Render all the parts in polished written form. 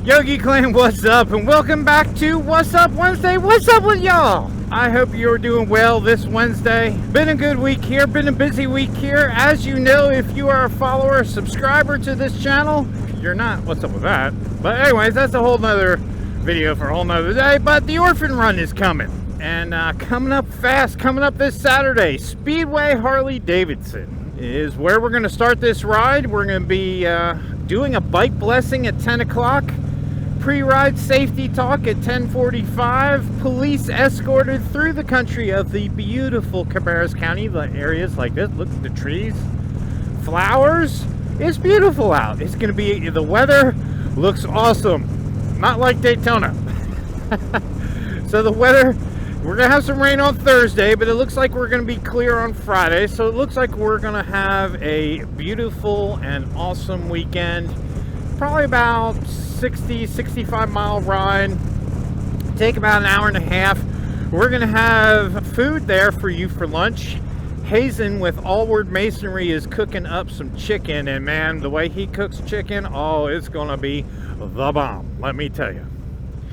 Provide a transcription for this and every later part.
Yogi Clan, what's up? And welcome back to What's Up Wednesday. What's up with y'all? I hope you're doing well this Wednesday. Been a good week here, been a busy week here. As you know, if you are a follower, subscriber to this channel, if you're not, what's up with that? But anyways, that's a whole nother video for a whole nother day. But the Orphan Run is coming. And coming up fast, coming up this Saturday, Speedway Harley-Davidson is where we're going to start this ride. We're going to be doing a bike blessing at 10 o'clock. Pre-ride safety talk at 10:45. Police escorted through the country of the beautiful Cabarrus County, the areas like this. Look at the trees, flowers. It's beautiful out. It's going to be, the weather looks awesome. Not like Daytona. So the weather, we're going to have some rain on Thursday, but it looks like we're going to be clear on Friday. So it looks like we're going to have a beautiful and awesome weekend. Probably about 65 mile ride, take about an hour and a half. We're gonna have food there for you for lunch. Hazen with Allward Masonry is cooking up some chicken, and man, the way he cooks chicken, oh, it's gonna be the bomb, let me tell you.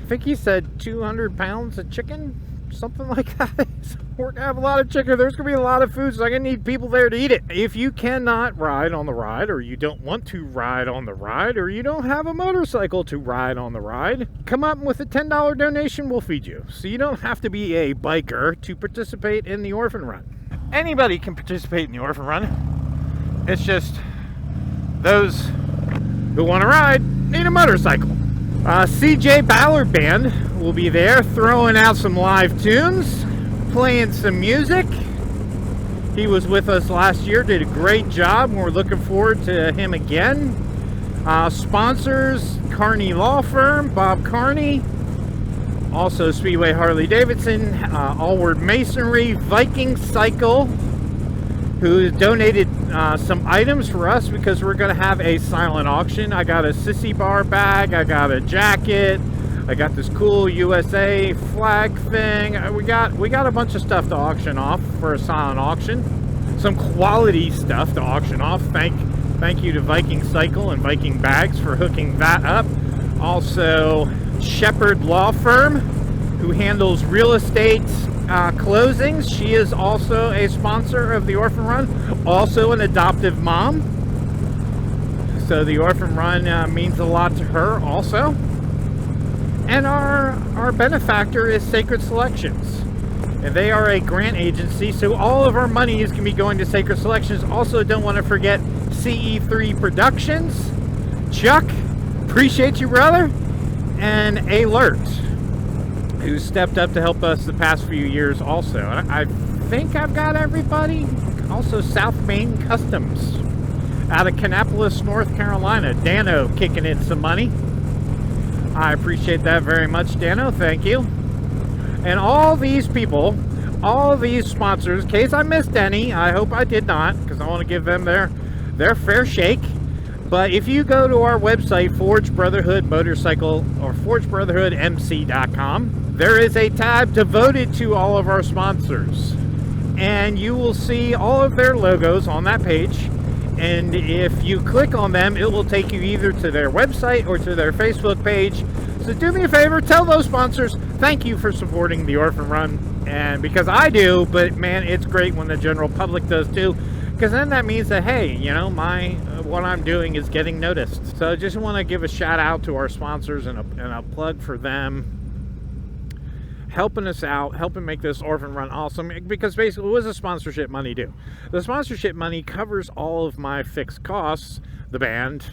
I think he said 200 pounds of chicken, something like that. So we're gonna have a lot of chicken. There's gonna be a lot of food, so I'm gonna need people there to eat it. If you cannot ride on the ride, or you don't want to ride on the ride, or you don't have a motorcycle to ride on the ride, come up with a $10 donation, we'll feed you. So you don't have to be a biker to participate in the Orphan Run. Anybody can participate in the Orphan Run. It's just those who want to ride need a motorcycle. CJ Ballard Band will be there throwing out some live tunes, playing some music. He was with us last year, did a great job, and we're looking forward to him again. Sponsors, Carney Law Firm, Bob Carney, also Speedway Harley-Davidson, Allward Masonry, Viking Cycle, who donated some items for us because we're going to have a silent auction. I got a sissy bar bag, I got a jacket, I got this cool USA flag thing. We got a bunch of stuff to auction off for a silent auction. Some quality stuff to auction off. Thank you to Viking Cycle and Viking Bags for hooking that up. Also, Shepherd Law Firm, who handles real estate closings. She is also a sponsor of the Orphan Run, also an adoptive mom. So the Orphan Run means a lot to her also. And our benefactor is Sacred Selections. And they are a grant agency, so all of our money is going to be going to Sacred Selections. Also, don't want to forget CE3 Productions, Chuck, appreciate you, brother, and Alert, who stepped up to help us the past few years also. And I think I've got everybody. Also, South Main Customs out of Kannapolis, North Carolina. Dano kicking in some money. I appreciate that very much, Dano. Thank you. And all these people, all these sponsors, in case I missed any, I hope I did not, because I want to give them their fair shake. But if you go to our website, Forge Brotherhood Motorcycle, or ForgeBrotherhoodMC.com, there is a tab devoted to all of our sponsors. And you will see all of their logos on that page. And if you click on them, it will take you either to their website or to their Facebook page. So do me a favor, tell those sponsors, thank you for supporting the Orphan Run. And because I do, but man, it's great when the general public does too. Because then that means that, hey, you know, what I'm doing is getting noticed. So I just want to give a shout out to our sponsors and a plug for them. Helping us out, helping make this Orphan Run awesome, because basically, what does the sponsorship money do? The sponsorship money covers all of my fixed costs, the band,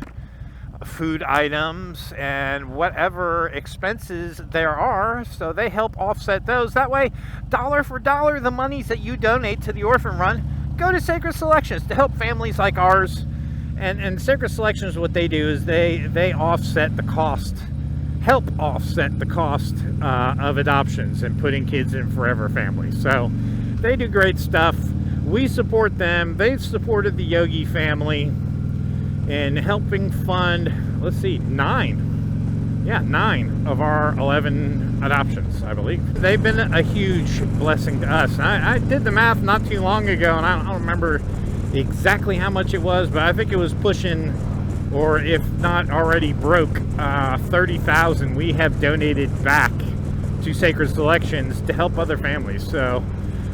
food items, and whatever expenses there are, so they help offset those. That way, dollar for dollar, the monies that you donate to the Orphan Run go to Sacred Selections to help families like ours. And Sacred Selections, what they do is they offset the cost, help offset the cost of adoptions and putting kids in forever families. So they do great stuff. We support them. They've supported the Yogi family in helping fund, let's see, 9 of our 11 adoptions, I believe. They've been a huge blessing to us. I did the math not too long ago, and I don't remember exactly how much it was, but I think it was pushing or if not already broke, 30,000 we have donated back to Sacred Selections to help other families. So,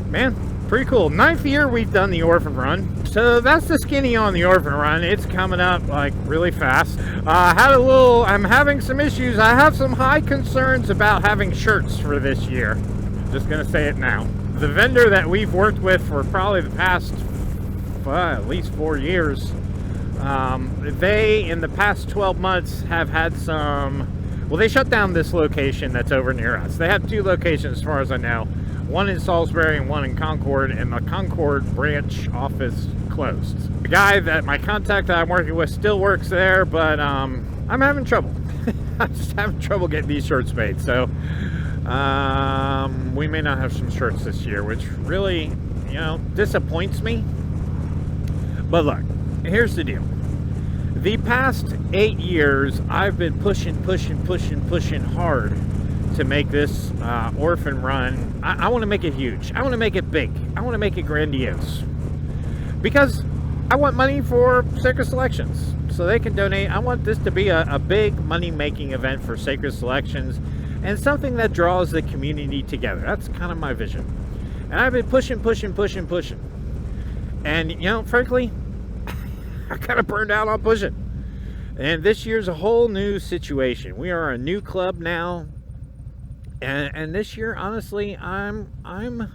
man, pretty cool. 9th year we've done the Orphan Run. So that's the skinny on the Orphan Run. It's coming up like really fast. I'm having some issues. I have some high concerns about having shirts for this year. Just gonna say it now. The vendor that we've worked with for probably the past at least 4 years, they in the past 12 months have had some, well, they shut down this location that's over near us. They have 2 locations as far as I know, one in Salisbury and one in Concord, and the Concord branch office closed. The guy that my contact that I'm working with still works there, but I'm having trouble. I'm just having trouble getting these shirts made. So we may not have some shirts this year, which really, disappoints me. But look, here's the deal. The past 8 years, I've been pushing hard to make this Orphan Run. I want to make it huge. I want to make it big. I want to make it grandiose. Because I want money for Sacred Selections, so they can donate. I want this to be a big money-making event for Sacred Selections, and something that draws the community together. That's kind of my vision. And I've been pushing. And, frankly, I kind of burned out on pushing. And this year's a whole new situation. We are a new club now. And this year, honestly, I'm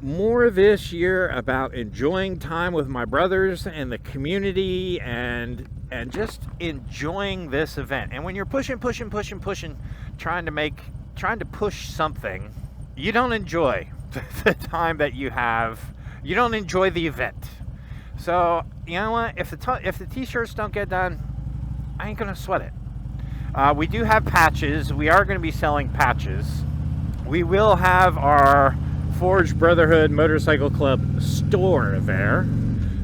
more this year about enjoying time with my brothers and the community and just enjoying this event. And when you're pushing, trying to push something, you don't enjoy the time that you have. You don't enjoy the event. So, you know what? If the t-shirts don't get done, I ain't gonna sweat it. We do have patches. We are going to be selling patches. We will have our Forged Brotherhood Motorcycle Club store there,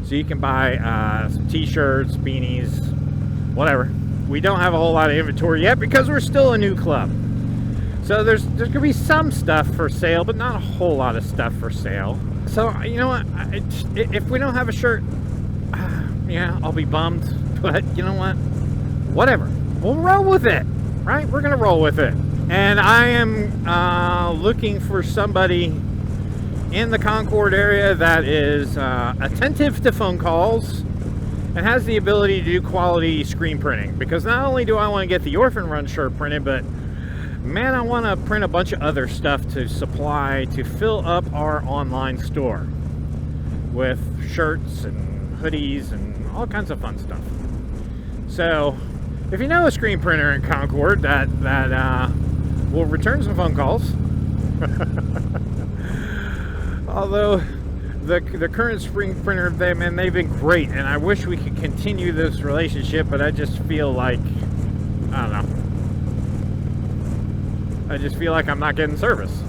so you can buy some t-shirts, beanies, whatever. We don't have a whole lot of inventory yet because we're still a new club. So there's going to be some stuff for sale, but not a whole lot of stuff for sale. So, you know what? If we don't have a shirt, yeah, I'll be bummed. But you know what? Whatever. We'll roll with it, right? We're going to roll with it. And I am looking for somebody in the Concord area that is attentive to phone calls and has the ability to do quality screen printing. Because not only do I want to get the Orphan Run shirt printed, but man, I want to print a bunch of other stuff to supply to fill up our online store with shirts and hoodies and all kinds of fun stuff. So if you know a screen printer in Concord that will return some phone calls, although the current screen printer, they've been great, and I wish we could continue this relationship, but I just feel like, I don't know, I just feel like I'm not getting service.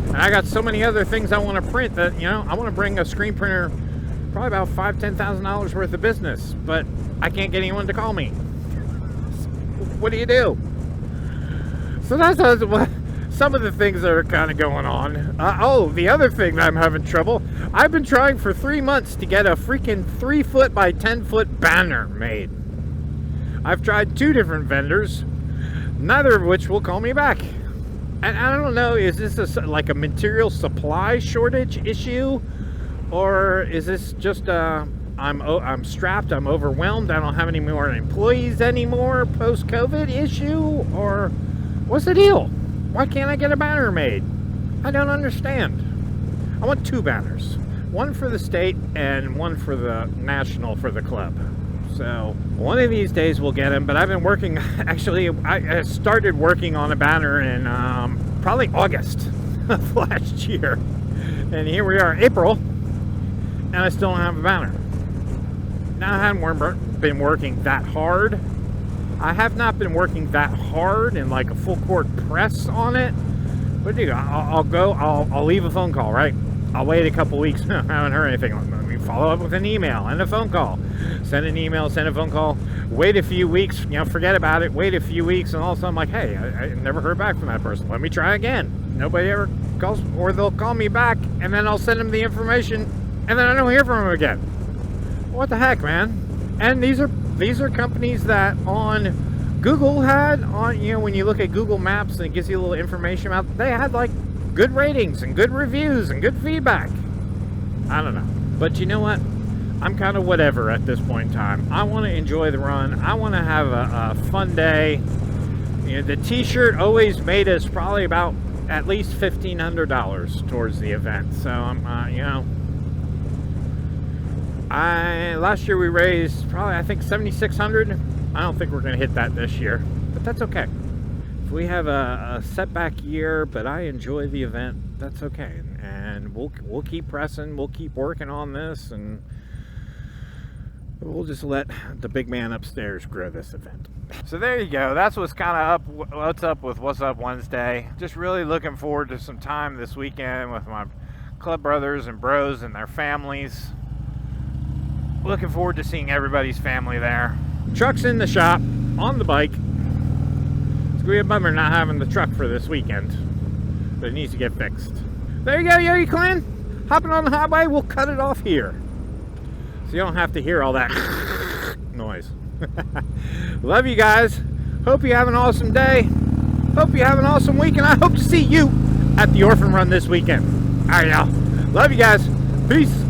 And I got so many other things I want to print that, I want to bring a screen printer probably about $5,000-$10,000 worth of business, but I can't get anyone to call me. What do you do? So that's some of the things that are kind of going on. The other thing that I'm having trouble, I've been trying for 3 months to get a freaking 3-foot by 10-foot banner made. I've tried 2 different vendors, neither of which will call me back. And I don't know, is this like a material supply shortage issue? Or is this just I'm strapped, I'm overwhelmed, I don't have any more employees anymore, post-COVID issue? Or what's the deal? Why can't I get a banner made? I don't understand. I want 2 banners. One for the state and one for the national for the club. So one of these days we'll get them, but I've been working, actually I started working on a banner in probably August of last year. And here we are, April, and I still don't have a banner. Now, I haven't been working that hard. I have not been working that hard in like a full court press on it. But dude, I'll leave a phone call, right? I'll wait a couple weeks. I haven't heard anything. Let me follow up with an email and a phone call. Send an email, send a phone call. Wait a few weeks, forget about it. Wait a few weeks, and all of a sudden I'm like, hey, I never heard back from that person. Let me try again. Nobody ever calls, or they'll call me back, and then I'll send them the information, and then I don't hear from them again. What the heck, man? And these are These are companies that on Google had on, you know, when you look at Google Maps and it gives you a little information about, they had like good ratings and good reviews and good feedback. I don't know, but you know what? I'm kind of whatever at this point in time. I want to enjoy the run. I want to have a fun day. You know, the t-shirt always made us probably about at least $1,500 towards the event. So I'm, you know, last year we raised probably, I think, $7,600. I don't think we're going to hit that this year, but that's okay. If we have a setback year, but I enjoy the event, that's okay. And we'll keep pressing. We'll keep working on this, and we'll just let the big man upstairs grow this event. So there you go. That's what's kind of up. What's up with What's Up Wednesday. Just really looking forward to some time this weekend with my club brothers and bros and their families. Looking forward to seeing everybody's family there. Truck's in the shop on the bike. It's gonna be a bummer not having the truck for this weekend, but it needs to get fixed. There you go, Yogi Clan. Hopping on the highway. We'll cut it off here, so you don't have to hear all that noise. Love you guys. Hope you have an awesome day. Hope you have an awesome week, and I hope to see you at the Orphan Run this weekend. All right, y'all. Love you guys. Peace.